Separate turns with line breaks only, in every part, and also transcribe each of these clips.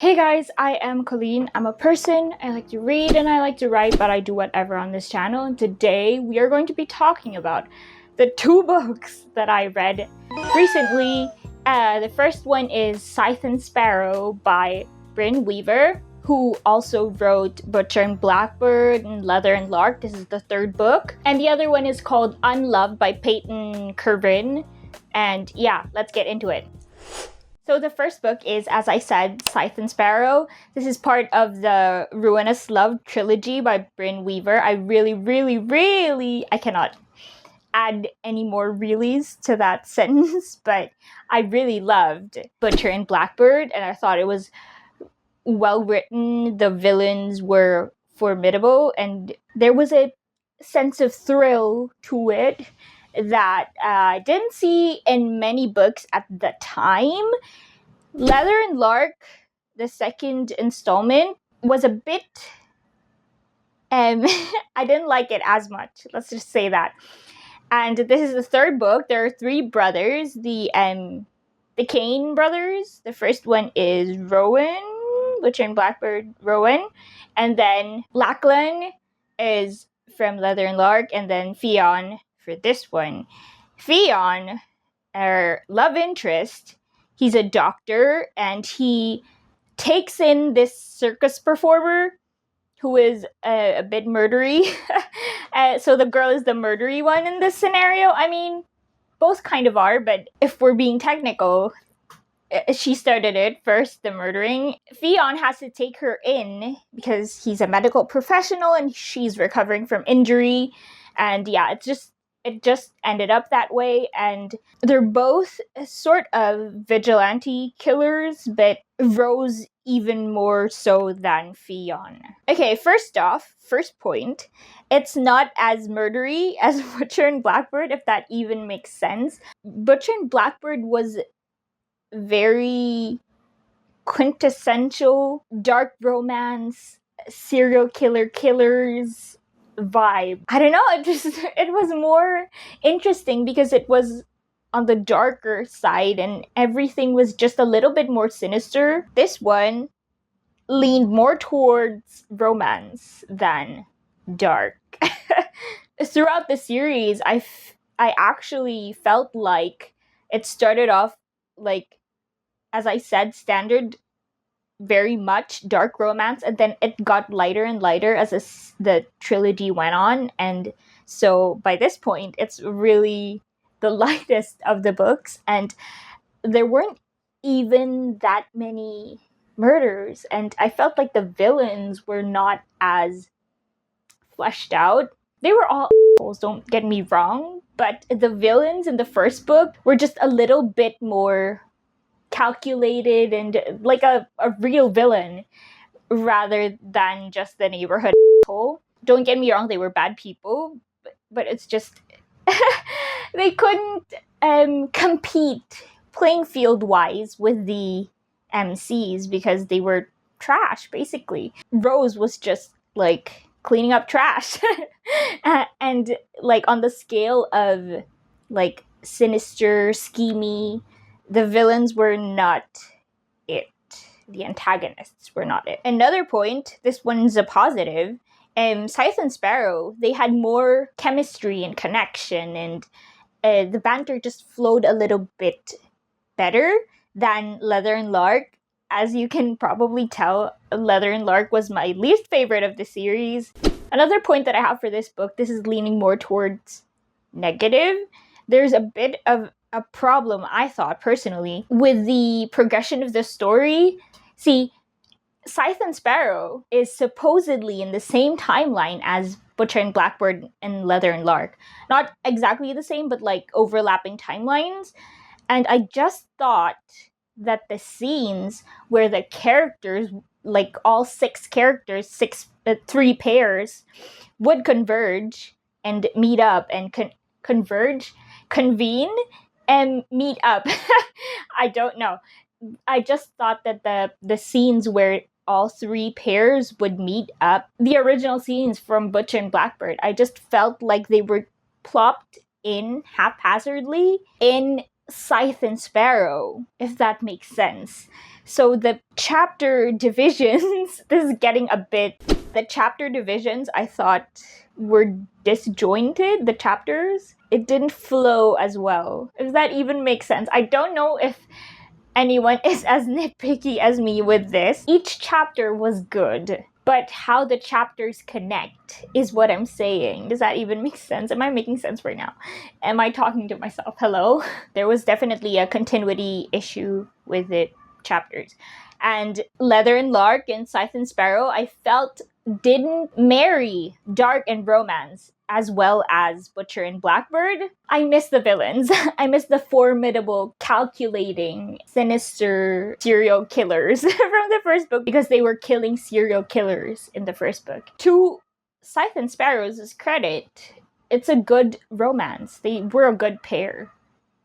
Hey guys, I am Colleen. I'm a person. I like to read and I like to write, but I do whatever on this channel. And today we are going to be talking about the two books that I read recently. The first one is Scythe and Sparrow by Bryn Weaver, who also wrote Butcher and Blackbird and Leather and Lark. This is the third book. And the other one is called Unloved by Peyton Kervin. And yeah, let's get into it. So the first book is, as I said, Scythe and Sparrow. This is part of the Ruinous Love trilogy by Bryn Weaver. I cannot add any more reallys to that sentence, but I really loved Butcher and Blackbird, and I thought it was well written. The villains were formidable, and there was a sense of thrill to it that I didn't see in many books at the time. Leather and Lark, the second installment, was a bit I didn't like it as much, let's just say that. And this is the third book. There are three brothers, the Kane brothers. The first one is Rowan, Butcher and Blackbird Rowan, and then Lachlan is from Leather and Lark, and then Fionn for this one. Fionn, our love interest, he's a doctor, and he takes in this circus performer who is a bit murdery. So the girl is the murdery one in this scenario. I mean, both kind of are, but if we're being technical, she started it first, the murdering. Fionn has to take her in because he's a medical professional and she's recovering from injury. And yeah, it just ended up that way. And they're both sort of vigilante killers, but Rose even more so than Fionn. Okay, first point, it's not as murdery as Butcher and Blackbird, if that even makes sense. Butcher and Blackbird was very quintessential dark romance, serial killers vibe. I don't know, it was more interesting because it was on the darker side and everything was just a little bit more sinister. This one leaned more towards romance than dark. Throughout the series, I actually felt like it started off like, as I said, standard, very much dark romance, and then it got lighter and lighter as the trilogy went on, and so by this point it's really the lightest of the books, and there weren't even that many murders, and I felt like the villains were not as fleshed out. They were all assholes, don't get me wrong, but the villains in the first book were just a little bit more calculated and like a real villain rather than just the neighborhood asshole. Don't get me wrong, they were bad people, but it's just they couldn't compete playing field wise with the MCs because they were trash, basically. Rose was just like cleaning up trash. And like on the scale of like sinister, schemy, the villains were not it. The antagonists were not it. Another point, this one's a positive, Scythe and Sparrow, they had more chemistry and connection, and the banter just flowed a little bit better than Leather and Lark. As you can probably tell, Leather and Lark was my least favorite of the series. Another point that I have for this book, this is leaning more towards negative. There's a bit of a problem, I thought, personally, with the progression of the story. See, Scythe and Sparrow is supposedly in the same timeline as Butcher and Blackbird and Leather and Lark. Not exactly the same, but like overlapping timelines. And I just thought that the scenes where the characters, like all six characters, three pairs, would converge and meet up and convene and meet up. I don't know. I just thought that the scenes where all three pairs would meet up, the original scenes from Butcher and Blackbird, I just felt like they were plopped in haphazardly in Scythe and Sparrow, if that makes sense. So the chapter divisions, this is getting a bit, the chapter divisions I thought were disjointed, the chapters. It didn't flow as well. If that even makes sense. I don't know if anyone is as nitpicky as me with this. Each chapter was good, but how the chapters connect is what I'm saying. Does that even make sense? Am I making sense right now? Am I talking to myself? Hello? There was definitely a continuity issue with it chapters. And Leather and Lark and Scythe and Sparrow, I felt didn't marry dark and romance as well as Butcher and Blackbird. I miss the villains. I miss the formidable, calculating, sinister serial killers from the first book because they were killing serial killers in the first book. To Scythe and Sparrow's credit, it's a good romance. They were a good pair,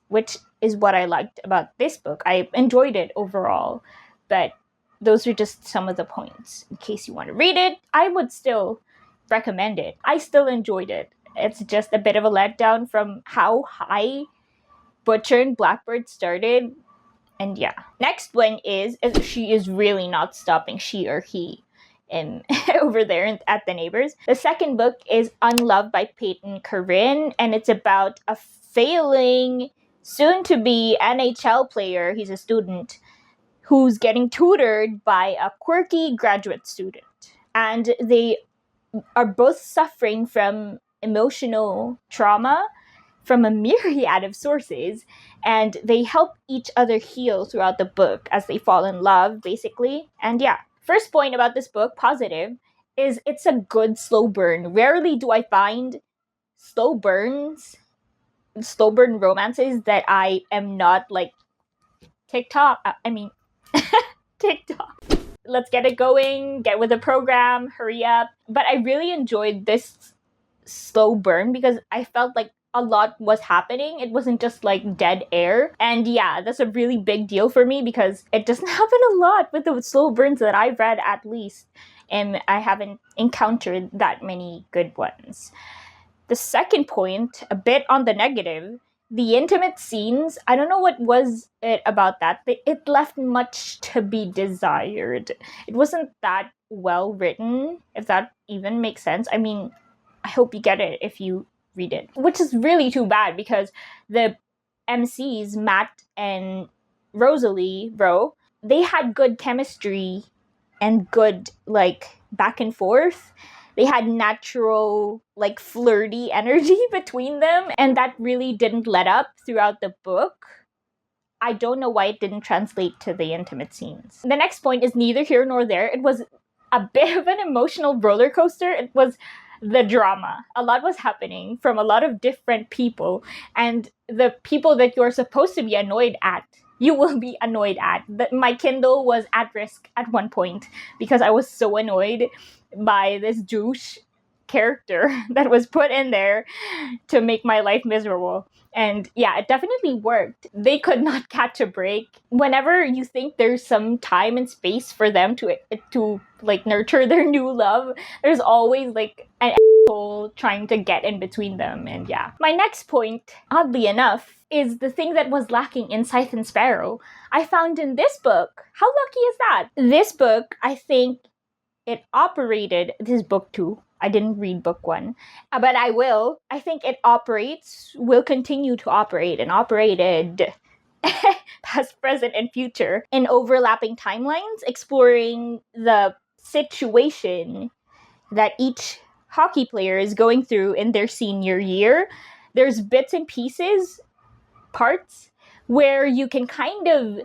which is what I liked about this book. I enjoyed it overall, but those are just some of the points. In case you want to read it, I would still recommend it. I still enjoyed it. It's just a bit of a letdown from how high Butcher and Blackbird started. And yeah. Next one is She Is Really Not Stopping, She or He, over there at the Neighbors. The second book is Unloved by Peyton Corinne, and it's about a failing soon-to-be NHL player. He's a student who's getting tutored by a quirky graduate student. And they are both suffering from emotional trauma from a myriad of sources, and they help each other heal throughout the book as they fall in love, basically. And yeah, first point about this book, positive, is it's a good slow burn. Rarely do I find slow burn romances that I am not like TikTok. Let's get it going, get with the program, hurry up. But I really enjoyed this slow burn because I felt like a lot was happening. It wasn't just like dead air. And yeah, that's a really big deal for me because it doesn't happen a lot with the slow burns that I've read, at least. And I haven't encountered that many good ones. The second point, a bit on the negative, the intimate scenes, I don't know what was it about that. It left much to be desired. It wasn't that well written, if that even makes sense. I mean, I hope you get it if you read it. Which is really too bad because the MCs, Matt and Rosalie Rowe, they had good chemistry and good, like, back and forth. They had natural, like, flirty energy between them, and that really didn't let up throughout the book. I don't know why it didn't translate to the intimate scenes. The next point is neither here nor there. It was a bit of an emotional roller coaster. It was the drama. A lot was happening from a lot of different people, and the people that you're supposed to be annoyed at, you will be annoyed at. My Kindle was at risk at one point because I was so annoyed by this douche character that was put in there to make my life miserable. And yeah, it definitely worked. They could not catch a break. Whenever you think there's some time and space for them to like nurture their new love, there's always like an asshole trying to get in between them. And yeah. My next point, oddly enough, is the thing that was lacking in Scythe and Sparrow, I found in this book. How lucky is that? This book, I think it operated, this is book 2. I didn't read book 1, but I will. I think it will continue to operate and operated past, present, and future in overlapping timelines, exploring the situation that each hockey player is going through in their senior year. There's bits and pieces, parts, where you can kind of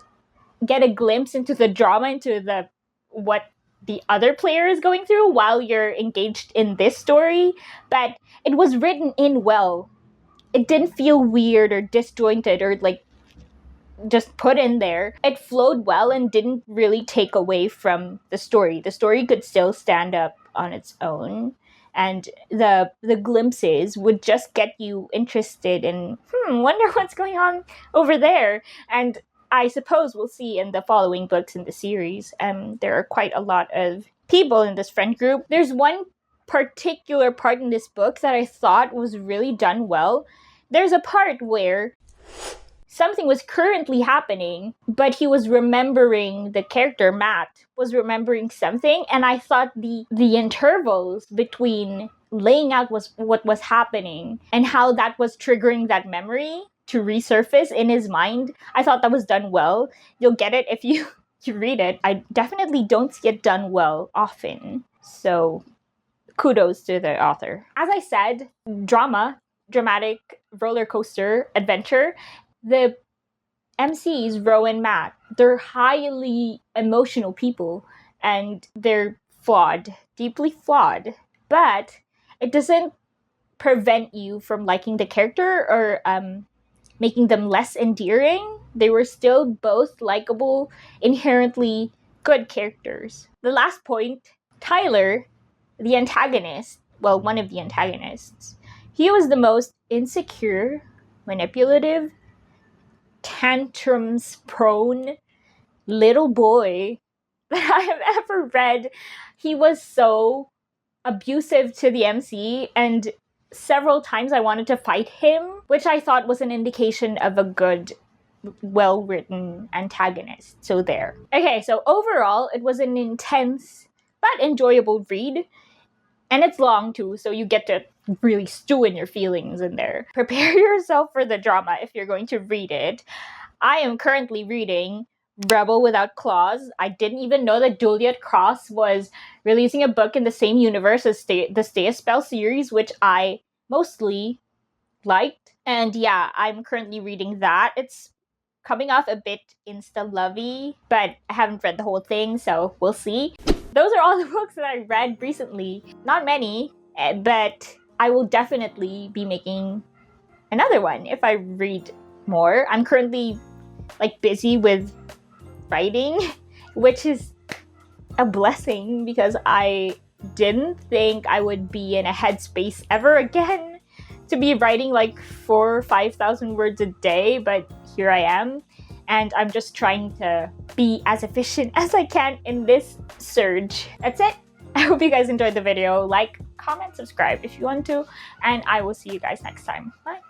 get a glimpse into the drama, into what the other player is going through while you're engaged in this story, but it was written in well. It didn't feel weird or disjointed or like just put in there. It flowed well and didn't really take away from the story. The story could still stand up on its own, and the glimpses would just get you interested in, wonder what's going on over there. And I suppose we'll see in the following books in the series. There are quite a lot of people in this friend group. There's one particular part in this book that I thought was really done well. There's a part where something was currently happening, but he was remembering, the character Matt was remembering something, and I thought the intervals between laying out what was happening and how that was triggering that memory to resurface in his mind, I thought that was done well. You'll get it if you read it. I definitely don't see it done well often. So kudos to the author. As I said, dramatic roller coaster adventure. The MCs, Ro and Matt, they're highly emotional people and they're flawed, deeply flawed. But it doesn't prevent you from liking the character or making them less endearing. They were still both likable, inherently good characters. The last point, Tyler, the antagonist, well, one of the antagonists, he was the most insecure, manipulative, tantrums prone little boy that I have ever read. He was so abusive to the MC, and several times I wanted to fight him, which I thought was an indication of a good, well-written antagonist. So there. Okay, so overall, it was an intense but enjoyable read. And it's long too, so you get to really stew in your feelings in there. Prepare yourself for the drama if you're going to read it. I am currently reading Rebel Without Claws. I didn't even know that Juliet Cross was releasing a book in the same universe as the Stay a Spell series, which I mostly liked. And yeah, I'm currently reading that. It's coming off a bit insta-lovey, but I haven't read the whole thing, so we'll see. Those are all the books that I read recently. Not many, but I will definitely be making another one if I read more. I'm currently busy with writing, which is a blessing because I didn't think I would be in a headspace ever again to be writing 4,000 or 5,000 words a day, but here I am. And I'm just trying to be as efficient as I can in this surge. That's it. I hope you guys enjoyed the video. Like, comment, subscribe if you want to. And I will see you guys next time. Bye.